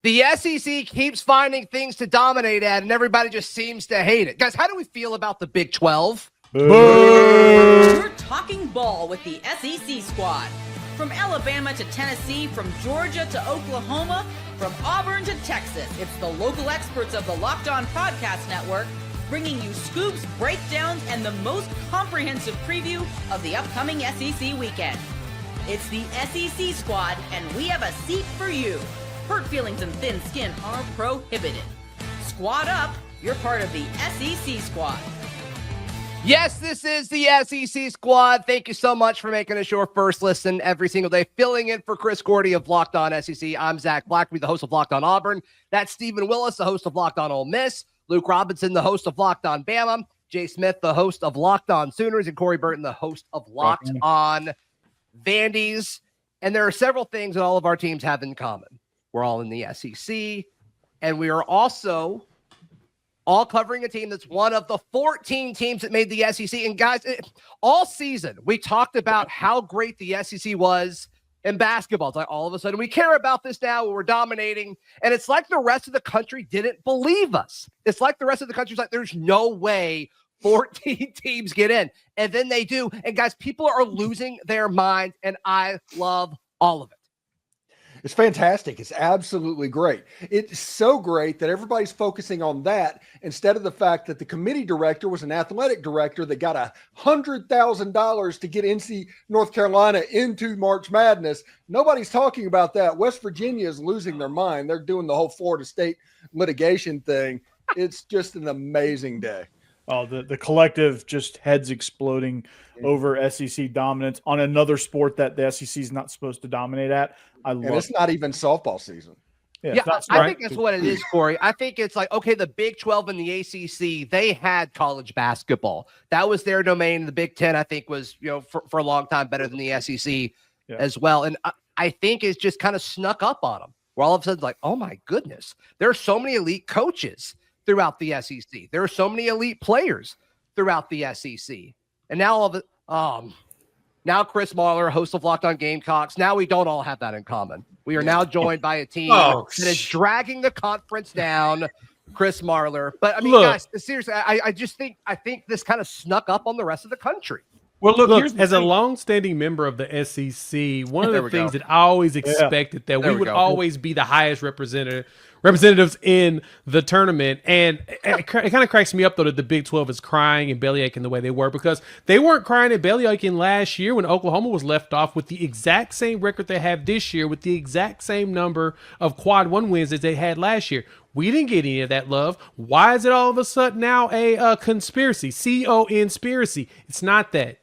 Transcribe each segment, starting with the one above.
The SEC keeps finding things to dominate at, and everybody just seems to hate it. Guys, how do we feel about the Big 12? We're talking ball with the SEC squad. From Alabama to Tennessee, from Georgia to Oklahoma, from Auburn to Texas, it's the local experts of the Locked On Podcast Network bringing you scoops, breakdowns, and the most comprehensive preview of the upcoming SEC weekend. It's the SEC squad, and we have a seat for you. Hurt feelings and thin skin are prohibited. Squad up, you're part of the SEC squad. Yes, this is the SEC squad. Thank you so much for making us your first listen every single day. Filling in for Chris Gordy of Locked On SEC. I'm Zach Blackerby, the host of Locked On Auburn. That's Stephen Willis, the host of Locked On Ole Miss. Luke Robinson, the host of Locked On Bama. Jay Smith, the host of Locked On Sooners. And Corey Burton, the host of Locked On Vandies. And there are several things that all of our teams have in common. We're all in the SEC, and we are also all covering a team that's one of the 14 teams that made the SEC. And guys, all season, we talked about how great the SEC was in basketball. It's like all of a sudden we care about this now. We're dominating. And it's like the rest of the country didn't believe us. It's like the rest of the country's like, there's no way 14 teams get in. And then they do. And guys, people are losing their minds, and I love all of it. It's fantastic. It's absolutely great. It's so great that everybody's focusing on that instead of the fact that the committee director was an athletic director that got $100,000 to get NC North Carolina into March Madness. Nobody's talking about that. West Virginia is losing their mind. They're doing the whole Florida State litigation thing. It's just an amazing day. Oh, the collective just heads exploding over SEC dominance on another sport that the SEC is not supposed to dominate at. And it's not even softball season. Yeah, I think that's what it is, Corey. I think it's like, okay, the Big 12 and the ACC, they had college basketball. That was their domain. The Big 10, I think, was, for a long time better than the SEC as well. And I think it's just kind of snuck up on them. Where all of a sudden, like, oh my goodness, there are so many elite coaches throughout the SEC. There are so many elite players throughout the SEC. And now all of it, now Chris Marler, host of Locked On Gamecocks, now we don't all have that in common. We are now joined by a team that is dragging the conference down, Chris Marler. But I mean, guys, seriously, I think this kind of snuck up on the rest of the country. Well, look as a long-standing member of the SEC, one of the things that I always expected that we would always be the highest representatives in the tournament. And it kind of cracks me up, though, that the Big 12 is crying and bellyaching the way they were, because they weren't crying and bellyaching last year when Oklahoma was left off with the exact same record they have this year, with the exact same number of quad one wins as they had last year. We didn't get any of that love. Why is it all of a sudden now a conspiracy? C-O-N-spiracy. It's not that.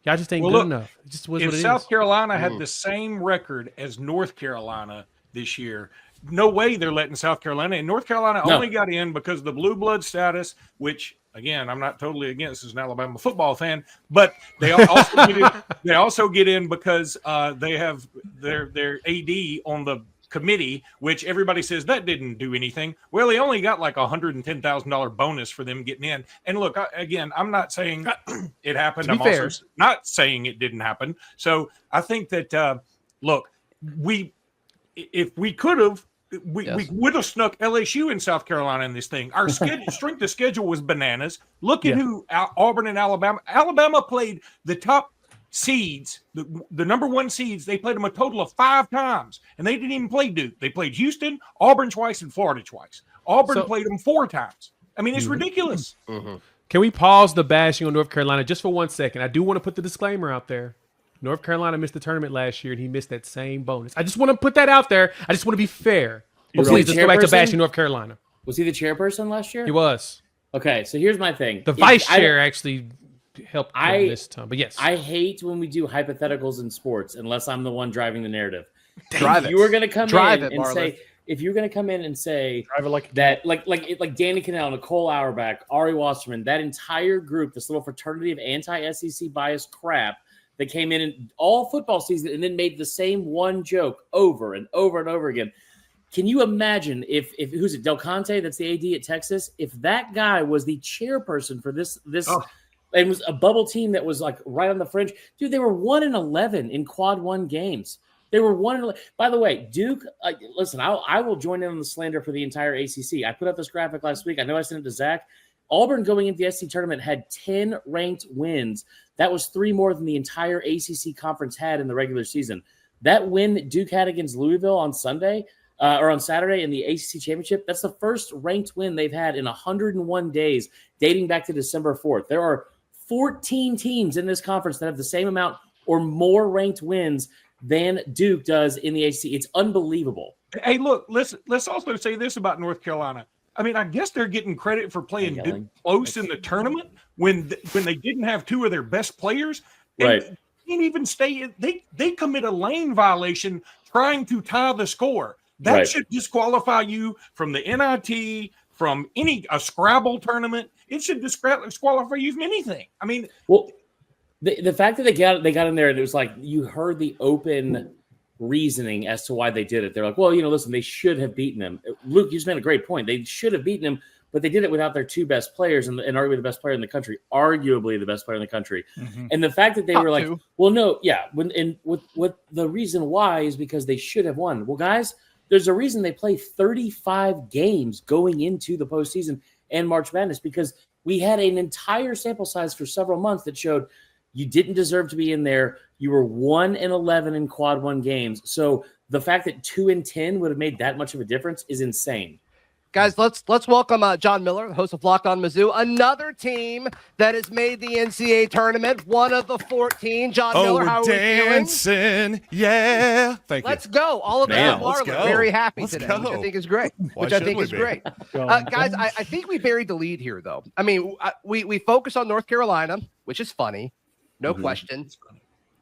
Y'all just ain't good enough. It just was what it is. If South Carolina had the same record as North Carolina this year, no way they're letting South Carolina in. North Carolina only got in because of the blue blood status, which, again, I'm not totally against as an Alabama football fan, but they also get in because they have their AD on the committee, which everybody says that didn't do anything. Well, he only got like $110,000 bonus for them getting in. And look, again, I'm not saying it happened. I'm also not saying it didn't happen. So I think that, look, if we could have, we would have snuck LSU and South Carolina in this thing. Our strength of schedule was bananas. Look at who Auburn and Alabama played the top seeds, the number one seeds. They played them a total of 5 times, and they didn't even play Duke. They played Houston, Auburn twice, and Florida twice. Auburn played them 4 times. I mean, it's ridiculous. Can we pause the bashing on North Carolina just for 1 second? I do want to put the disclaimer out there. North Carolina missed the tournament last year, and he missed that same bonus. I just want to put that out there. I just want to be fair. Please just go back to bashing North Carolina. Was he the chairperson last year? He was. Okay, so here's my thing. The vice chair actually helped this time, but yes. I hate when we do hypotheticals in sports unless I'm the one driving the narrative. Drive it. You were going to come Drive in it, and Marler. say, if you're going to come in and say Drive it like that, like Danny Cannell, Nicole Auerbach, Ari Wasserman, that entire group, this little fraternity of anti-SEC bias crap that came in all football season and then made the same one joke over and over and over again. Can you imagine if who's it, Del Conte, that's the AD at Texas, if that guy was the chairperson for this and was a bubble team that was like right on the fringe? Dude, they were 1-11 in quad one games. They were 1-11. By the way, Duke, listen, I will join in on the slander for the entire ACC. I put up this graphic last week. I know I sent it to Zach. Auburn going into the SEC tournament had 10 ranked wins. That was 3 more than the entire ACC conference had in the regular season. That win that Duke had against Louisville on Sunday or on Saturday in the ACC championship, that's the first ranked win they've had in 101 days, dating back to December 4th. There are 14 teams in this conference that have the same amount or more ranked wins than Duke does in the ACC. It's unbelievable. Hey, look, let's also say this about North Carolina. I mean, I guess they're getting credit for playing Duke close in the tournament when they didn't have 2 of their best players. And right. Can't even stay in. They commit a lane violation trying to tie the score. That right. should disqualify you from the NIT, from a Scrabble tournament. It should disqualify you from anything. I mean, well, the fact that they got in there and it was like you heard the open reasoning as to why they did it. They're like, well, listen, they should have beaten them. Luke, you just made a great point. They should have beaten them, but they did it without their 2 best players and arguably the best player in the country, arguably the best player in the country. Mm-hmm. And the fact that they were like, well, no, yeah. What the reason why is because they should have won. Well, guys, there's a reason they play 35 games going into the postseason and March Madness, because we had an entire sample size for several months that showed you didn't deserve to be in there. You were 1-11 in quad 1 games. So the fact that 2-10 would have made that much of a difference is insane. Guys, let's welcome John Miller, the host of Locked On Mizzou, another team that has made the NCAA tournament, one of the 14. John Miller, how are we feeling? Yeah. Thank you. Let's go. All of us Marler very happy today, which I think is great. Guys, I think we buried the lead here, though. I mean, we focus on North Carolina, which is funny, no question.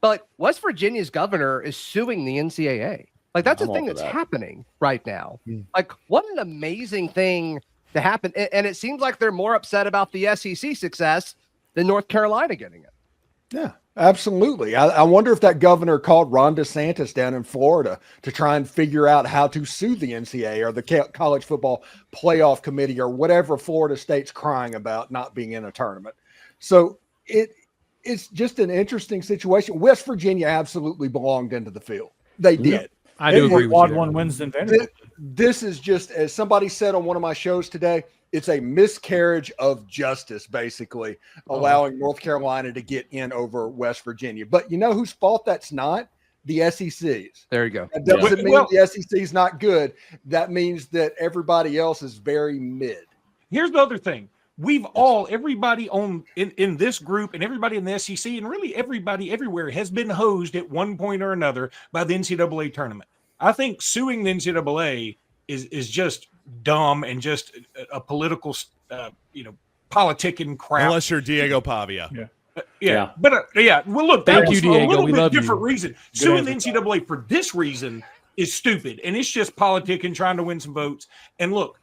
But West Virginia's governor is suing the NCAA. Like, that's a thing that's happening right now. Like, what an amazing thing to happen. And it seems like they're more upset about the SEC success than North Carolina getting it. Yeah, absolutely. I wonder if that governor called Ron DeSantis down in Florida to try and figure out how to sue the NCAA or the College Football Playoff Committee or whatever Florida State's crying about not being in a tournament. So it's just an interesting situation. West Virginia absolutely belonged into the field. They did. I do agree with quad you. 1 wins than Vanderbilt. This is just, as somebody said on one of my shows today, it's a miscarriage of justice, basically, allowing North Carolina to get in over West Virginia. But you know whose fault that's not? The SEC's. There you go. That doesn't mean the SEC's not good. That means that everybody else is very mid. Here's the other thing. We've everybody in this group and everybody in the SEC and really everybody everywhere has been hosed at one point or another by the NCAA tournament. I think suing the NCAA is just dumb and just a political, politicking crap. Unless you're Diego Pavia. Yeah. But well, look, thank you, Diego. A little we bit love different you. reason. Suing the NCAA for this reason is stupid, and it's just politicking, trying to win some votes. And look,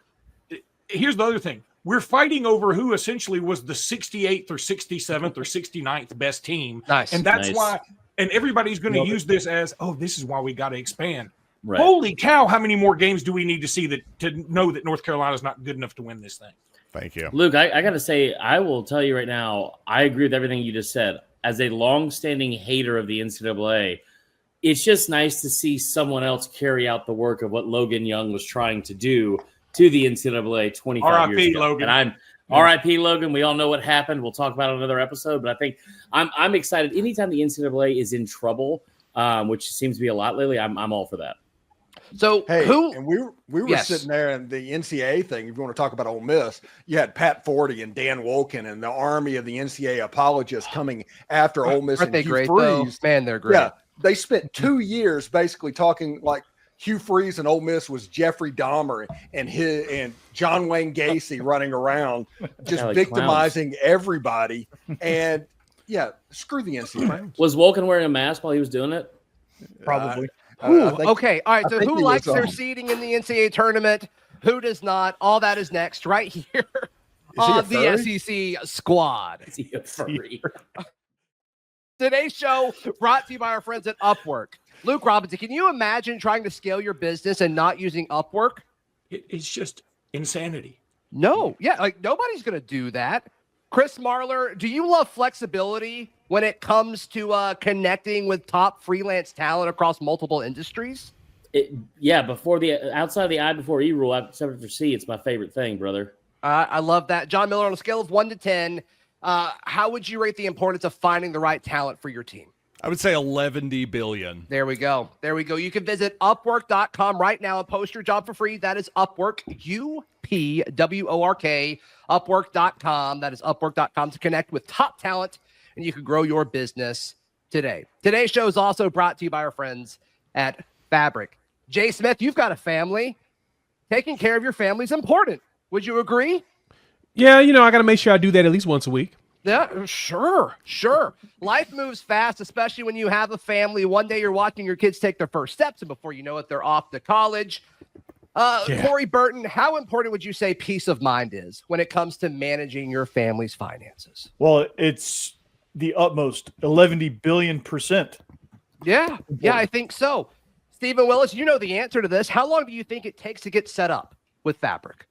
here's the other thing. We're fighting over who essentially was the 68th or 67th or 69th best team. Nice. And that's why, and everybody's going to use this as, this is why we got to expand. Right. Holy cow, how many more games do we need to see to know that North Carolina's not good enough to win this thing? Thank you. Luke, I got to say, I will tell you right now, I agree with everything you just said. As a longstanding hater of the NCAA, it's just nice to see someone else carry out the work of what Logan Young was trying to do to the NCAA 25 years ago. Logan. And I'm RIP Logan. We all know what happened. We'll talk about it in another episode, but I think I'm excited. Anytime the NCAA is in trouble, which seems to be a lot lately, I'm all for that. So and we were sitting there in the NCAA thing. If you want to talk about Ole Miss, you had Pat Forty and Dan Wolken and the army of the NCAA apologists coming after Ole Miss. Aren't they great, though? Man, they're great. Yeah, they spent 2 years basically talking like Hugh Freeze and Ole Miss was Jeffrey Dahmer and John Wayne Gacy running around just victimizing everybody. And screw the NCAA. Was Wolken wearing a mask while he was doing it? Probably. Okay. All right. So who likes their seeding in the NCAA tournament? Who does not? All that is next right here on the SEC squad. Is he a furry? Today's show brought to you by our friends at Upwork. Luke Robinson, can you imagine trying to scale your business and not using Upwork? It's just insanity. No. Yeah. Like nobody's going to do that. Chris Marler, do you love flexibility when it comes to connecting with top freelance talent across multiple industries? Before the outside of the I before E rule, except for C, it's my favorite thing, brother. I love that. John Miller, on a scale of 1 to 10, how would you rate the importance of finding the right talent for your team? I would say 11 billion. There we go. You can visit Upwork.com right now and post your job for free. That is Upwork, UPWORK, Upwork.com. That is Upwork.com to connect with top talent, and you can grow your business today. Today's show is also brought to you by our friends at Fabric. Jay Smith, you've got a family. Taking care of your family is important. Would you agree? Yeah, I got to make sure I do that at least once a week. Yeah, sure. Life moves fast, especially when you have a family. One day you're watching your kids take their first steps, and before you know it, they're off to college. Corey Burton, how important would you say peace of mind is when it comes to managing your family's finances? Well, it's the utmost 11 billion%. Yeah, I think so. Stephen Willis, you know the answer to this. How long do you think it takes to get set up with Fabric?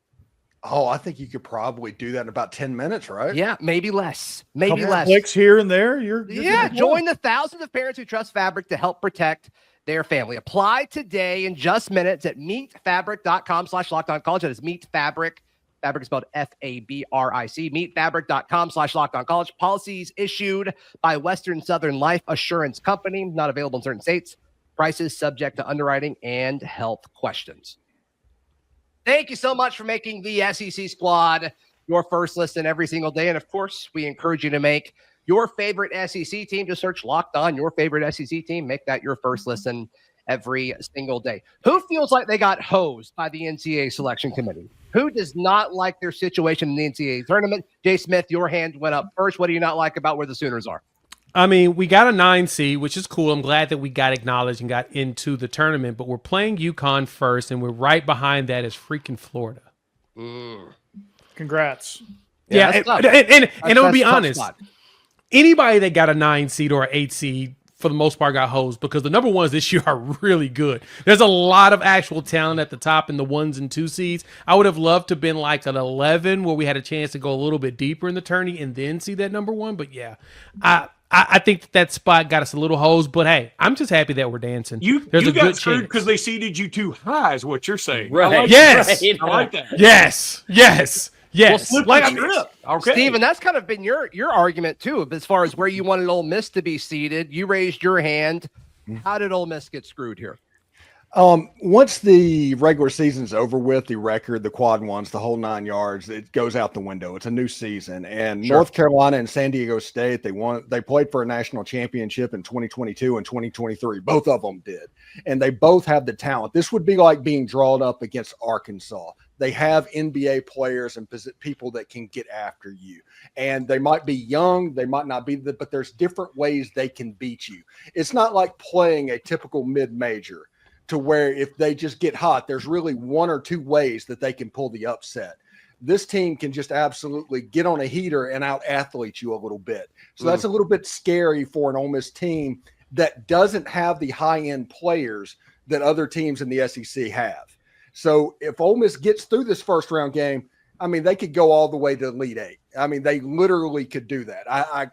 Oh, I think you could probably do that in about 10 minutes, right? Yeah, maybe less. Clicks here and there. You're join the thousands of parents who trust Fabric to help protect their family. Apply today in just minutes at meetfabric.com/LockedOnCollege. That is MeetFabric. Fabric is spelled Fabric. Meetfabric.com/LockedOnCollege. Policies issued by Western Southern Life Assurance Company. Not available in certain states. Prices subject to underwriting and health questions. Thank you so much for making the SEC Squad your first listen every single day. And, of course, we encourage you to make your favorite SEC team. Just search Locked On, your favorite SEC team. Make that your first listen every single day. Who feels like they got hosed by the NCAA selection committee? Who does not like their situation in the NCAA tournament? Jay Smith, your hand went up first. What do you not like about where the Sooners are? I mean, we got a 9 seed, which is cool. I'm glad that we got acknowledged and got into the tournament, but we're playing UConn first, and we're right behind that is freaking Florida. Congrats. Yeah, and I'll be honest, anybody that got a 9 seed or an 8 seed, for the most part, got hosed because the number ones this year are really good. There's a lot of actual talent at the top in the 1s and 2 seeds. I would have loved to have been like an 11 where we had a chance to go a little bit deeper in the tourney and then see that number 1. But yeah, I think that spot got us a little hosed, but hey, I'm just happy that we're dancing. There's a got screwed because they seeded you too high, is what you're saying. Right. I like that. Yes. Okay. Steven, that's kind of been your argument too, as far as where you wanted Ole Miss to be seated. You raised your hand. How did Ole Miss get screwed here? Once the regular season's over with, the record, the quad ones, the whole 9 yards, it goes out the window. It's a new season. And North Carolina and San Diego State, they played for a national championship in 2022 and 2023. Both of them did. And they both have the talent. This would be like being drawn up against Arkansas. They have NBA players and people that can get after you. And they might be young, they might not be, but there's different ways they can beat you. It's not like playing a typical mid-major, to where if they just get hot, there's really 1 or 2 ways that they can pull the upset. This team can just absolutely get on a heater and out-athlete you a little bit. So that's a little bit scary for an Ole Miss team that doesn't have the high-end players that other teams in the SEC have. So if Ole Miss gets through this first-round game, I mean, they could go all the way to Elite Eight. I mean, they literally could do that. I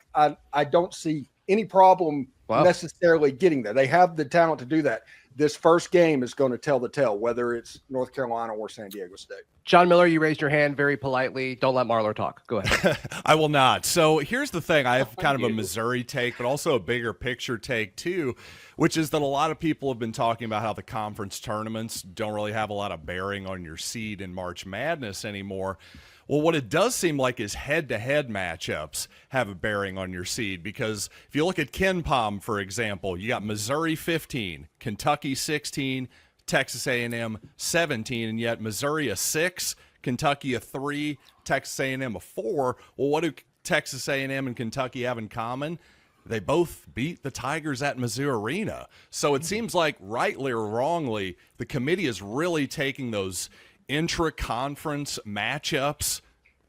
don't see any problem necessarily getting there. They have the talent to do that. This first game is going to tell the tale, whether it's North Carolina or San Diego State. John Miller, you raised your hand very politely. Don't let Marler talk. Go ahead. I will not. So here's the thing. I have kind of a Missouri take, but also a bigger picture take too, which is that a lot of people have been talking about how the conference tournaments don't really have a lot of bearing on your seed in March Madness anymore. Well, what it does seem like is head-to-head matchups have a bearing on your seed, because if you look at KenPom, for example, you got Missouri 15, Kentucky 16, Texas A&M 17, and yet Missouri a 6, Kentucky a 3, Texas A&M a 4. Well, what do Texas A&M and Kentucky have in common? They both beat the Tigers at Mizzou Arena. So it seems like, rightly or wrongly, the committee is really taking those intra-conference matchups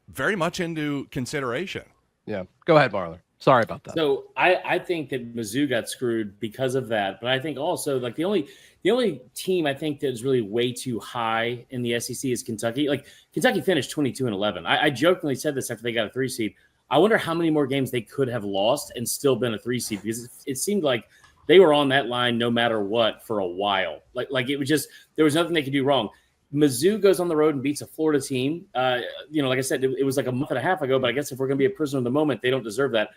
very much into consideration. Yeah. Go ahead, Marler. Sorry about that. So I think that Mizzou got screwed because of that. But I think also, like, the only team I think that is really way too high in the SEC is Kentucky. Like, Kentucky finished 22-11. I jokingly said this after they got a 3 seed. I wonder how many more games they could have lost and still been a 3 seed, because it seemed like they were on that line no matter what for a while. Like it was just, there was nothing they could do wrong. Mizzou goes on the road and beats a Florida team. Like I said, it was like a month and a half ago, but I guess if we're going to be a prisoner of the moment, they don't deserve that.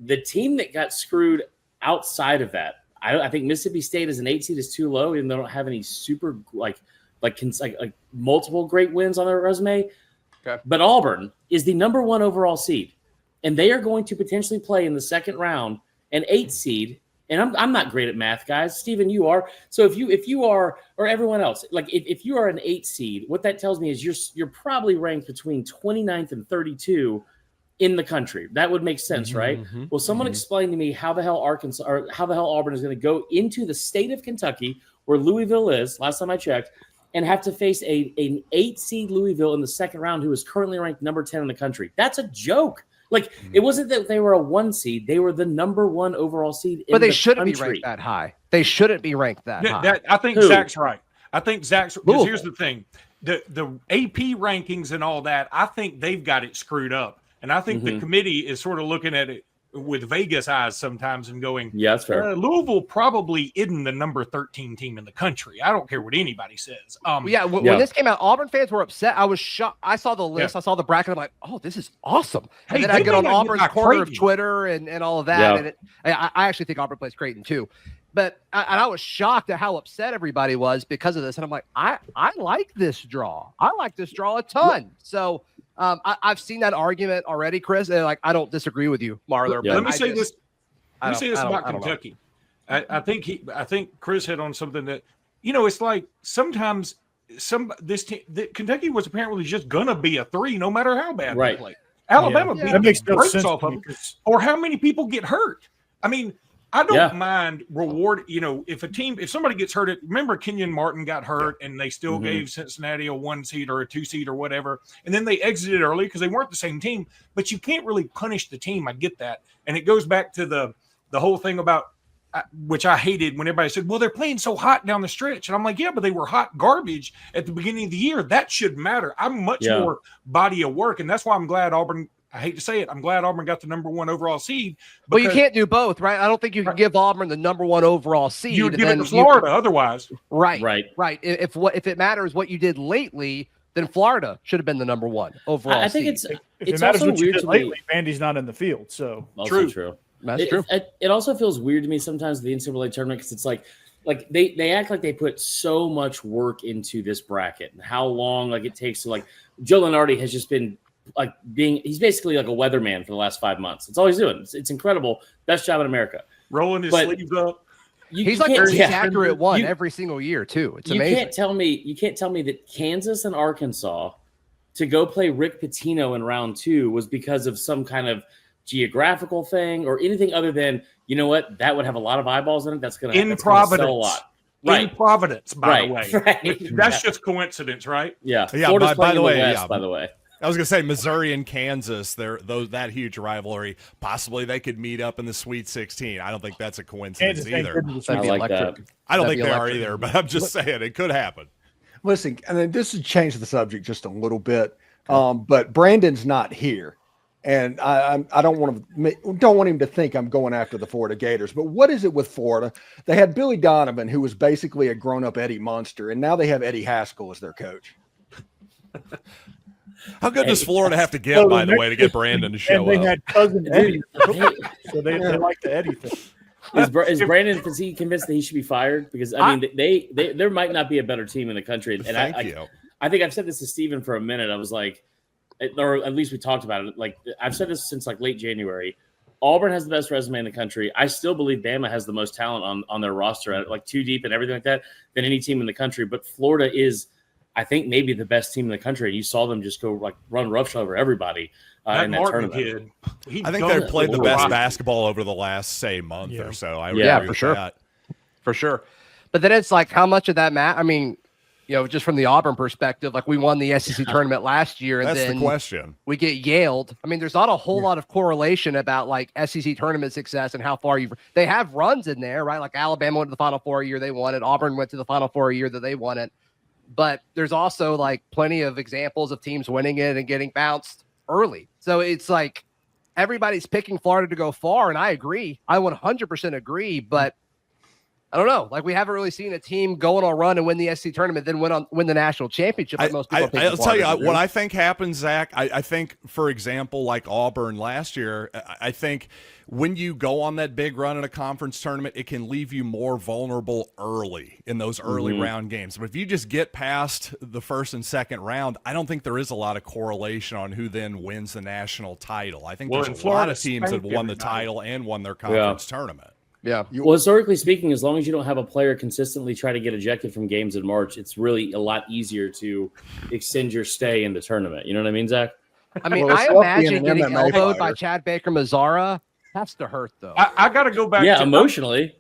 The team that got screwed outside of that, I think Mississippi State as an 8 seed is too low, and they don't have any super like multiple great wins on their resume. Okay. But Auburn is the number 1 overall seed, and they are going to potentially play in the second round an 8 seed. And I'm not great at math, guys. Steven, you are. So if you are, or everyone else, like if you are an 8 seed, what that tells me is you're probably ranked between 29th and 32 in the country. That would make sense, right? Well, someone explain to me how the hell Auburn is going to go into the state of Kentucky, where Louisville is, last time I checked, and have to face an 8 seed Louisville in the second round, who is currently ranked number 10 in the country. That's a joke. Like, it wasn't that they were a 1 seed; they were the number 1 overall seed. But they shouldn't be ranked that high. They shouldn't be ranked that high. I think Zach's right. I think Zach's, because here's the thing: the AP rankings and all that. I think they've got it screwed up, and I think the committee is sort of looking at it with Vegas eyes sometimes and going, "Yeah, that's fair." Louisville probably isn't the number 13 team in the country. I don't care what anybody says. When this came out, Auburn fans were upset. I was shocked. I saw the list. I saw the bracket. I'm like, oh, this is awesome. And then I get on Auburn's corner of Twitter and all of that. And I actually think Auburn plays Creighton too. But I was shocked at how upset everybody was because of this. And I'm like, I like this draw. I like this draw a ton. So I've seen that argument already, Chris. And I don't disagree with you, Marler. Let me say this about Kentucky. I think Chris hit on something that, it's like sometimes Kentucky was apparently just gonna be a 3 no matter how bad they play. Alabama beat the brakes off of them, or how many people get hurt. I mean, I don't mind reward. If somebody gets hurt, remember Kenyon Martin got hurt, and they still gave Cincinnati a 1 seed or a 2 seed or whatever, and then they exited early because they weren't the same team. But you can't really punish the team. I get that, and it goes back to the whole thing about which I hated when everybody said, "Well, they're playing so hot down the stretch," and I'm like, "Yeah, but they were hot garbage at the beginning of the year. That should matter." I'm much more body of work, and that's why I'm glad Auburn. I hate to say it. I'm glad Auburn got the nump #1 overall seed. Well, you can't do both, right? I don't think you can give Auburn the #1 overall seed. You would give it to Florida otherwise. Right. If it matters what you did lately, then Florida should have been the #1 overall seed. I think it's also also weird to me. Lately, Vandy's not in the field, so also true. That's true. It also feels weird to me sometimes, the NCAA tournament, because it's like they act like they put so much work into this bracket and how long it takes to Joe Lunardi has just been he's basically like a weatherman for the last 5 months. That's all he's doing. It's incredible. Best job in America. Rolling his sleeves up. He's like an accurate one every single year too. It's amazing. You can't tell me that Kansas and Arkansas to go play Rick Pitino in round 2 was because of some kind of geographical thing or anything other than, that would have a lot of eyeballs in it. That's going to sell a lot. Right. In Providence, by the way. Right. That's just coincidence, right? Yeah. Yeah. By the way, I was going to say Missouri and Kansas, that huge rivalry. Possibly they could meet up in the Sweet 16. I don't think that's a coincidence either. I like that. I don't think they are either, but I'm just saying it could happen. Listen, and then this has changed the subject just a little bit, but Brandon's not here. And I don't want him to think I'm going after the Florida Gators. But what is it with Florida? They had Billy Donovan, who was basically a grown-up Eddie Munster, and now they have Eddie Haskell as their coach. How good does Florida have to get, by the way, to get Brandon to show up? They had cousin Eddie, so they like the Eddie thing. Is Brandon, is he convinced that he should be fired? Because there might not be a better team in the country. And I think I've said this to Steven for a minute. I was like, or at least we talked about it. I've said this since late January. Auburn has the best resume in the country. I still believe Bama has the most talent on their roster, too deep and everything like that, than any team in the country. But Florida is, I think, maybe the best team in the country. And you saw them just go run roughshod over everybody in that tournament. Kid, I think they've played the best basketball over the last, month or so. I would agree for sure. That. For sure. But then it's how much of that matter? I mean, just from the Auburn perspective, we won the SEC tournament last year. And that's then the question. We get Yaled. I mean, there's not a whole lot of correlation about SEC tournament success and how far they have runs in there, right? Alabama went to the Final Four a year they won it. Auburn went to the Final Four a year that they won it. But there's also plenty of examples of teams winning it and getting bounced early. So it's everybody's picking Florida to go far, and I agree. I 100% agree, but I don't know. Like, we haven't really seen a team go on a run and win the SEC tournament, then win the national championship. Like most people I'll tell you what I think happens, Zach. I think, for example, like Auburn last year, I think when you go on that big run in a conference tournament, it can leave you more vulnerable early in those early round games. But if you just get past the first and second round, I don't think there is a lot of correlation on who then wins the national title. I think there's a lot of teams that won the title and won their conference tournament. Yeah. Well, historically speaking, as long as you don't have a player consistently try to get ejected from games in March, it's really a lot easier to extend your stay in the tournament. You know what I mean, Zach? I mean, I imagine getting elbowed by Chad Baker-Mazara has to hurt, though. I got to go back. Yeah, emotionally.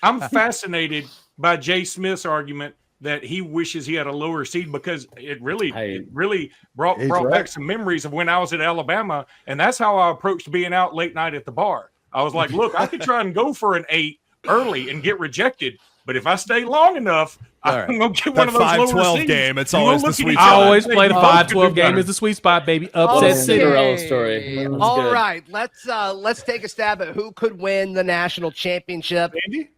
I'm fascinated by Jay Smith's argument that he wishes he had a lower seed because it really brought back some memories of when I was at Alabama, and that's how I approached being out late night at the bar. I was like, look, I could try and go for an 8 early and get rejected, but if I stay long enough, I'm going to get one of those lower 5-12 seeds. game, it's always the sweet I spot. always play the 5-12 game as the sweet spot, baby. Upset Cinderella story. All right, let's take a stab at who could win the national championship. Vandy?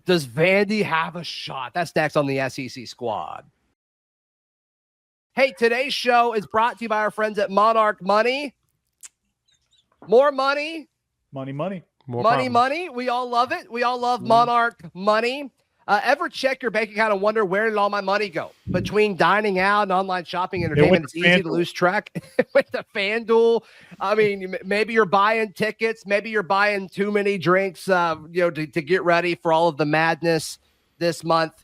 Does Vandy have a shot? That's next on the SEC squad. Hey, today's show is brought to you by our friends at Monarch Money. More money. Money. More Money. problems. We all love it. We all love Monarch Money. Ever check your bank account and wonder where did all my money go? Between dining out and online shopping entertainment, it's easy to lose track with the FanDuel. I mean, maybe you're buying tickets. Maybe you're buying too many drinks, to get ready for all of the madness this month.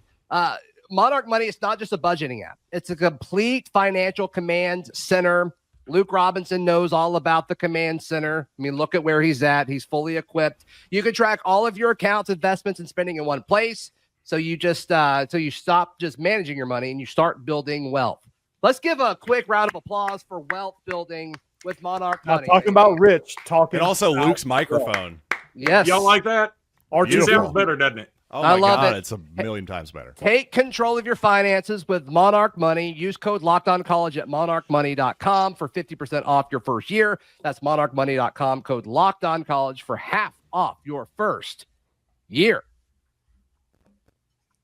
Monarch Money is not just a budgeting app. It's a complete financial command center. Luke Robinson knows all about the command center. I mean, look at where he's at. He's fully equipped. You can track all of your accounts, investments, and spending in one place. So you just you stop just managing your money and you start building wealth. Let's give a quick round of applause for wealth building with Monarch Money. Talking about Rich, talking And also Luke's microphone. Yes. Y'all like that? It sounds better, doesn't it? Oh I my love God, it. it's a million times better. Take control of your finances with Monarch Money. Use code LOCKEDONCollege at monarchmoney.com for 50% off your first year. That's monarchmoney.com, code LOCKEDONCollege for half off your first year.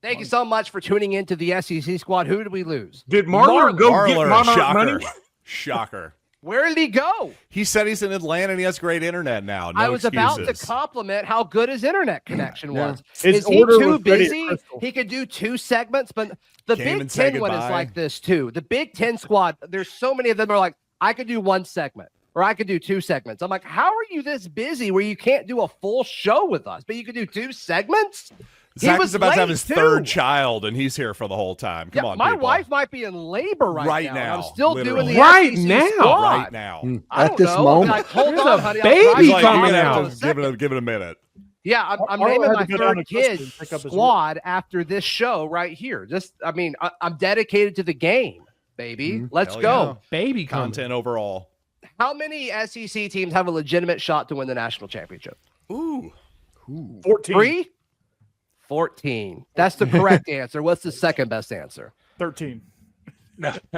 Thank you so much for tuning in to the SEC squad. Who did we lose? Did Marler go get Monarch shocker. Money? Shocker. Where did he go? He said he's in Atlanta and he has great internet now. No I was about to excuses. compliment how good his internet connection was. His Is he order too was ready at busy? Crystal. He could do 2 segments, but the Came Big and said Ten one is goodbye. like this too. The Big Ten squad, there's so many of them are like, I could do 1 segment or I could do 2 segments. I'm like, how are you this busy where you can't do a full show with us, but you could do 2 segments? Zach was is about to have late, his too. 3rd child, and he's here for the whole time. Come on, my people. wife might be in labor right now. now, I'm still literally. doing the Right SEC now. squad. Right now. I At don't this know. moment. Like, hold There's on, a honey. baby I'll He's drive like, you coming you're down gonna in out. have a to second. give it a minute. Yeah, I'm Marler naming had my to go down 3rd to Crystal kid and pick up his squad after this show right here. I'm dedicated to the game, baby. Let's Hell go. yeah. Baby coming. Content overall. How many SEC teams have a legitimate shot to win the national championship? Ooh. 14. 3? 14. That's the correct answer. What's the second best answer? 13.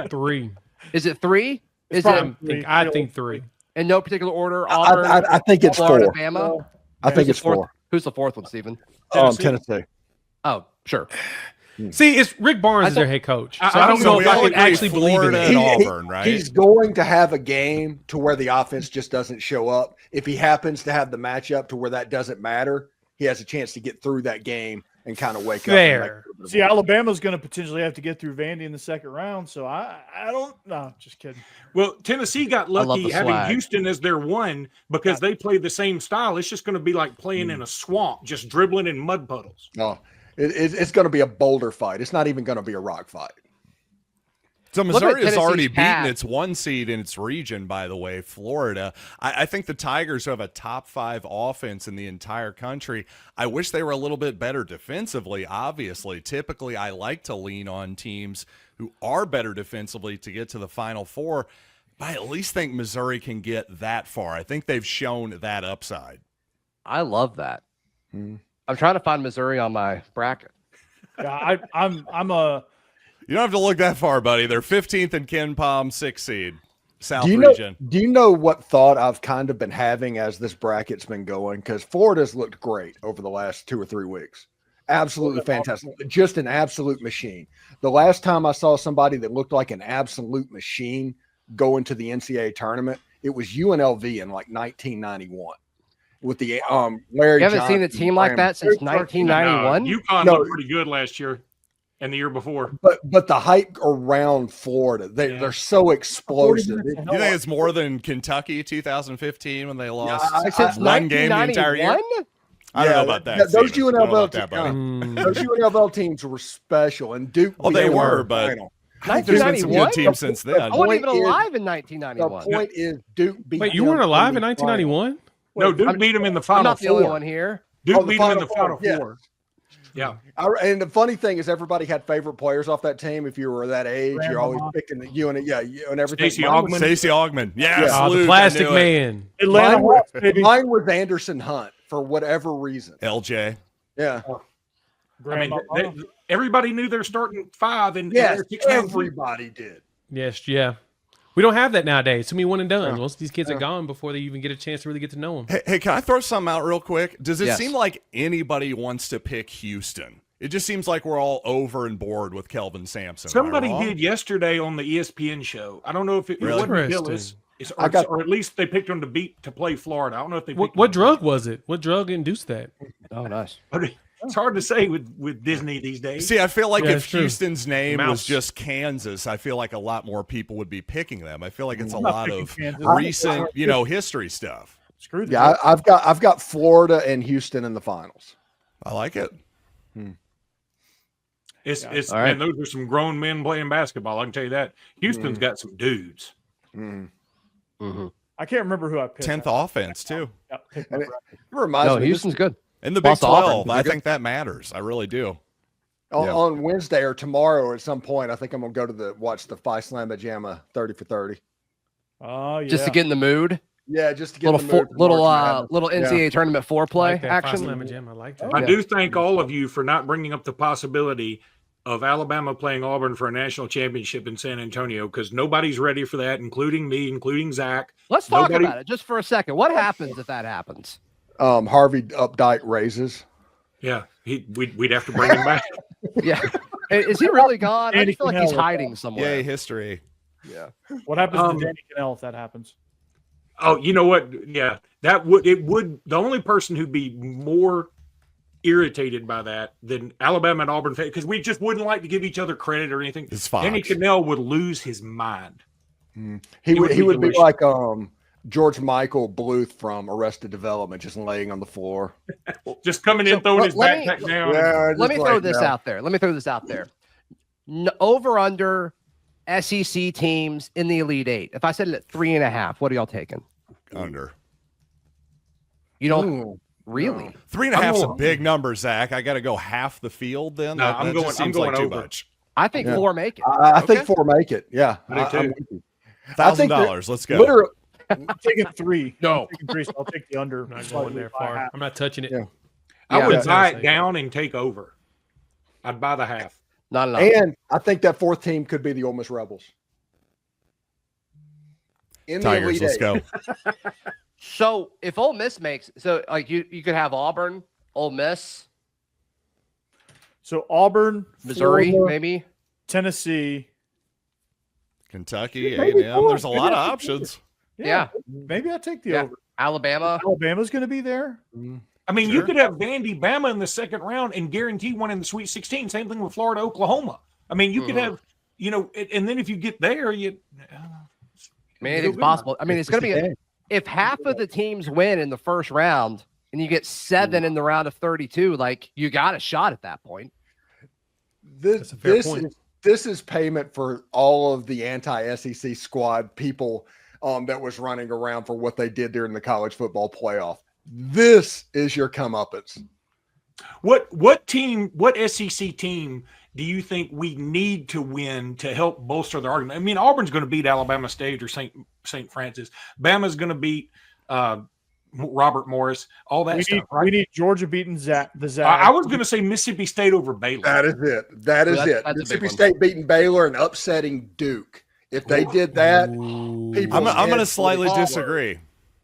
3. Is it 3? Is probably it I think 3. in no particular order? Auburn, I think it's Florida, 4. Bama? I think it's 4. Who's the 4th one, Stephen? Tennessee. Oh, sure. See, it's Rick Barnes is their head coach. So I don't So know we if I all can agree actually believe in Florida it. and Auburn, right? He's going to have a game to where the offense just doesn't show up. If he happens to have the matchup to where that doesn't matter, he has a chance to get through that game and kind of wake up. Fair. See, Alabama's going to potentially have to get through Vandy in the 2nd round. So I don't know. Just kidding. Well, Tennessee got love lucky the having swag. Houston as their 1 because they play the same style. It's just going to be like playing in a swamp, just dribbling in mud puddles. No, it's going to be a boulder fight. It's not even going to be a rock fight. So Look at Missouri has already Tennessee's beaten path. its 1 seed in its region, by the way, Florida. I think the Tigers have a top 5 offense in the entire country. I wish they were a little bit better defensively, obviously. Typically, I like to lean on teams who are better defensively to get to the Final Four. But I at least think Missouri can get that far. I think they've shown that upside. I love that. I'm trying to find Missouri on my bracket. Yeah, I'm You don't have to look that far, buddy. They're 15th in Ken Palm, 6th seed. South region. Do you know what thought I've kind of been having as this bracket's been going? Because Florida's looked great over the last 2 or 3 weeks. Absolutely fantastic. Just an absolute machine. The last time I saw somebody that looked like an absolute machine go into the NCAA tournament, it was UNLV in like 1991 with the Larry. You haven't seen a team like that since 1991. UConn looked pretty good last year and the year before. But the hype around Florida, they're so explosive. You think it's more than Kentucky 2015 when they lost since one game the entire year? I don't know about that. Those UNLV teams were special, and Duke. Well, they were, but I think there's been some good teams since then. I wasn't even alive in 1991. The point is, Duke beat. Wait, you weren't alive in 1991? No, Duke beat them in the Final Four. I'm not the only one here. Duke beat them in the Final Four. Yeah. And the funny thing is, everybody had favorite players off that team. If you were that age, you're always picking you and everything. Stacey Augmon. Yes. The Plastic Man. Mine was Anderson Hunt for whatever reason. LJ. Yeah. I mean, everybody knew their starting 5, and everybody did. Yes, yeah. We don't have that nowadays. Too many one and done. Most of these kids are gone before they even get a chance to really get to know them. Hey, can I throw something out real quick? Does it seem like anybody wants to pick Houston? It just seems like we're all over and bored with Kelvin Sampson. Somebody did yesterday on the ESPN show. I don't know if it wasn't Willis, or at least they picked him to play Florida. I don't know if they picked what drug was it? What drug induced that? Oh, nice. It's hard to say with Disney these days. See, I feel like if Houston's name was just Kansas, I feel like a lot more people would be picking them. I feel like it's a lot of recent, history stuff. Screw that. Yeah, I've got Florida and Houston in the finals. I like it. It's and those are some grown men playing basketball. I can tell you that. Houston's got some dudes. I can't remember who I picked. 10th offense too. And it reminds me, Houston's good. In the Big 12, I think that matters. I really do. On Wednesday or tomorrow or at some point, I think I'm gonna go to watch the Phi Slamma Jamma 30 for 30. Oh yeah. Just to get in the mood. Yeah, just to get little NCAA tournament foreplay action. I like that. I do thank all of you for not bringing up the possibility of Alabama playing Auburn for a national championship in San Antonio, because nobody's ready for that, including me, including Zach. Let's talk about it just for a second. What happens if that happens? Harvey Updike raises. Yeah, we'd have to bring him back. Yeah, is he really gone? I just feel like he's hiding somewhere. Yay, history. Yeah. What happens to Danny Cannell if that happens? Oh, you know what? Yeah, the only person who'd be more irritated by that than Alabama and Auburn, because we just wouldn't like to give each other credit or anything. Danny Cannell would lose his mind. He would be like George Michael Bluth from Arrested Development, just laying on the floor, just coming in, throwing his backpack down. Let me throw this out there. Over under SEC teams in the Elite Eight. If I said it at 3.5, what are y'all taking? Under. You don't really? 3.5's a big number, Zach. I got to go half the field then. No, I'm going like over. Too much. I think 4 make it. I think 4 make it. Yeah, $1,000. Let's go. Literally, I'm taking 3. No, I'm taking 3, so I'll take the under. I'm not going there far. I'm not touching it. Yeah. I would buy it down and take over. I'd buy the half. Not enough. And I think that 4th team could be the Ole Miss Rebels. In Tigers, the Elite let's go. So if Ole Miss makes, like you could have Auburn, Ole Miss, So Auburn, Missouri, Florida, maybe Tennessee, Kentucky, A&M. There's a lot of options. Yeah. Maybe I take the over. Alabama. Alabama's going to be there. I mean, you could have Vandy, Bama in the second round and guarantee one in the Sweet 16. Same thing with Florida, Oklahoma. I mean, you could have, and then if you get there, anything's possible. I mean, it's going to be if half of the teams win in the first round and you get 7 in the round of 32, like you got a shot at that point. This is payment for all of the anti-SEC squad people that was running around for what they did during the college football playoff. This is your comeuppance. What SEC team do you think we need to win to help bolster the argument? I mean, Auburn's going to beat Alabama State or St. Francis. Bama's going to beat Robert Morris. All that stuff. Right? We need Georgia beating the Zag. I was going to say Mississippi State over Baylor. That is it. That's it. Mississippi State beating Baylor and upsetting Duke If they did that, I'm going to slightly disagree.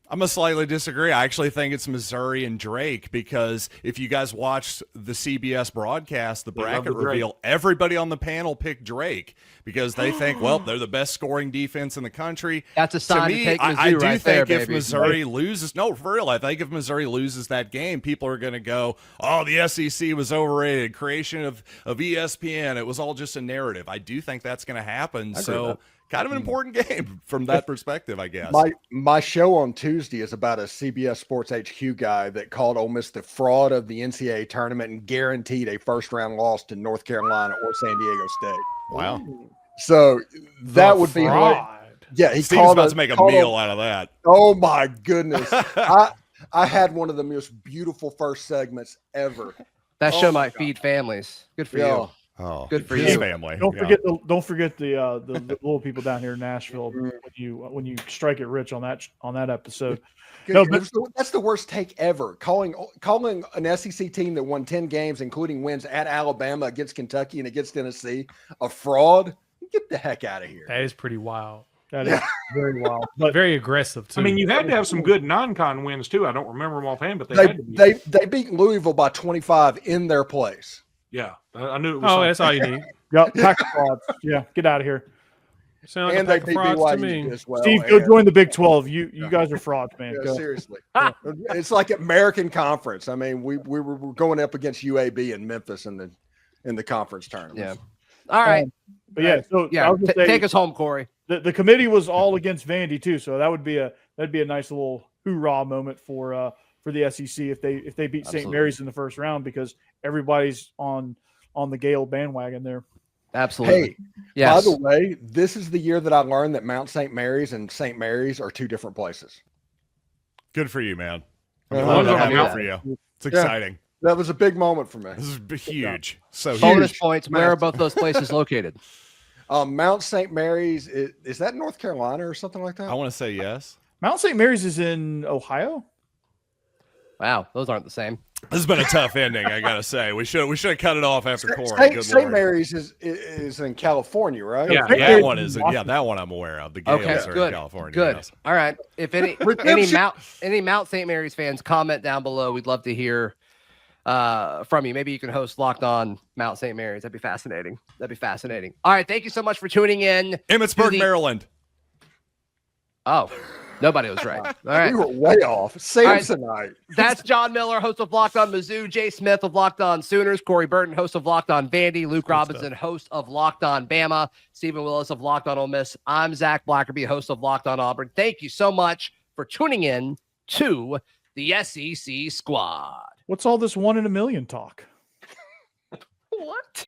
I'm going to slightly disagree. I actually think it's Missouri and Drake because if you guys watched the CBS broadcast, the bracket reveal, everybody on the panel picked Drake because they think, well, they're the best scoring defense in the country. That's a sign to take Mizzou I do right think there, if baby. Missouri loses, no, for real, I think if Missouri loses that game, people are going to go, oh, the SEC was overrated, creation of ESPN. It was all just a narrative. I do think that's going to happen. So kind of an important game from that perspective, I guess. My show on Tuesday is about a CBS Sports HQ guy that called Ole Miss the fraud of the NCAA tournament and guaranteed a first-round loss to North Carolina or San Diego State. Wow. So that would be he Steve's about to make a meal out of that. Oh my goodness. I had one of the most beautiful first segments ever. That show might feed families. Good for you. Oh, good for his you. family. Don't forget the little people down here in Nashville when you strike it rich on that episode. No, that's the worst take ever. Calling an SEC team that won 10 games, including wins at Alabama, against Kentucky, and against Tennessee, a fraud. Get the heck out of here. That is pretty wild. That is very wild, but very aggressive too. I mean, you had to have some good non-con wins too. I don't remember them offhand, but they beat Louisville by 25 in their place. Yeah, I knew it was. Oh, that's all you need. Yep, pack of frauds. Yeah, get out of here. Sound like a pack of frauds to me. As well. Steve, go join the Big 12. You guys are frauds, man. Yeah, seriously. It's like American Conference. I mean, we were going up against UAB in Memphis in the conference tournament. Yeah. All right. But yeah, so I was gonna say, take us home, Corey. The committee was all against Vandy too, so that'd be a nice little hoorah moment for the SEC if they beat St. Mary's in the first round because everybody's on the Gale bandwagon there. Absolutely. Hey, yes. By the way, this is the year that I learned that Mount St. Mary's and St. Mary's are two different places. Good for you, man. I'm glad that happened for you. It's exciting. That was a big moment for me. This is huge. So bonus points. Where are both those places located? Mount St. Mary's is that North Carolina or something like that? I want to say yes. Mount St. Mary's is in Ohio. Wow, those aren't the same. This has been a tough ending, I gotta say. We should have cut it off after Corey. St. Mary's is in California, right? Yeah, that one is. Yeah, that one I'm aware of. The Gales are good. in California. Good. Yes. All right. If any Mount St. Mary's fans comment down below, we'd love to hear from you. Maybe you can host Locked On Mount St. Mary's. That'd be fascinating. All right. Thank you so much for tuning in. Emmitsburg, Maryland. Oh, nobody was right. All right. We were way off. Samsonite. That's John Miller, host of Locked On Mizzou. Jay Smith of Locked On Sooners. Corey Burton, host of Locked On Vandy. Luke Robinson, host of Locked On Bama. Stephen Willis of Locked On Ole Miss. I'm Zach Blackerby, host of Locked On Auburn. Thank you so much for tuning in to the SEC Squad. What's all this 1 in a million talk? What?